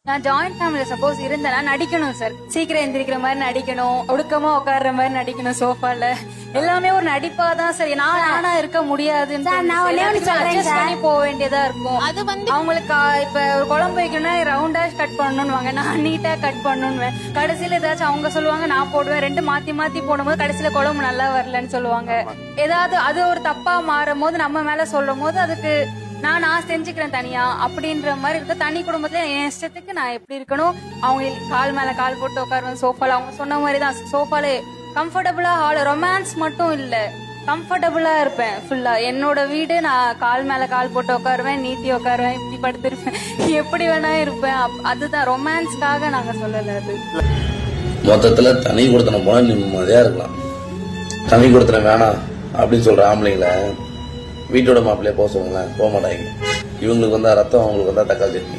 நான் joint family suppose இருந்தேன்னா நடிக்கணும் சார். சீக்கிரம் எந்திரிக்கிற மாதிரி நடிக்கணும், ஒடுக்கமா உட்கார்ற மாதிரி நடிக்கணும் சோஃபால. எல்லாமே ஒரு நடிப்பா தான் சரி. நானா இருக்க முடியாதுன்னு அட்ஜஸ்ட் பண்ணி போக வேண்டியதா இருக்கும். அது வந்து அவங்களுக்கு இப்ப ஒரு குழம்பு வைக்கணும்னா ரவுண்டா கட் பண்ணணும்னு, நான் நீட்டா கட் பண்ணணும். கடைசியில ஏதாச்சும் அவங்க சொல்லுவாங்க, நான் போடுவேன். ரெண்டு மாத்தி மாத்தி போடும்போது கடைசியில குழம்பு நல்லா வரலன்னு சொல்லுவாங்க. ஏதாவது அது ஒரு தப்பா மாறும் போது நம்ம மேல சொல்லும் போது அதுக்கு நான் செஞ்சுக்கிறேன் தனியா அப்படின்ற மாதிரி இருக்க. தனி குடும்பத்துல என் இஷ்டத்துக்கு நான் எப்படி இருக்கணும், அவங்க கால் மேல கால் போட்டு உட்காருவேன் சோஃபால. அவங்க சொன்ன மாதிரிதான் சோஃபால கம்ஃபர்டபுளா. ரொமான்ஸ் மட்டும் இல்ல, கம்ஃபர்டபுளா இருப்பேன் ஃபுல்லா. என்னோட வீடு, நான் கால் மேல கால் போட்டு உட்காருவேன், நீட்டி உட்காருவேன், இப்படி படுத்திருப்பேன், எப்படி வேணா இருப்பேன். அதுதான் ரொமான்ஸ்க்காக நாங்க சொல்லல. அது மொத்தத்துல தனி கொடுத்தன போனா நிம்மதியா இருக்கலாம். தனி கொடுத்தன வேணாம் அப்படின்னு சொல்ற ஆம்பளைங்களை வீட்டோட மாப்பிள்ளைய போக சொல்லுங்களேன், போக மாட்டாங்க. இவங்களுக்கு வந்தா ரத்தம், அவங்களுக்கு வந்தா தக்காளி சட்னி.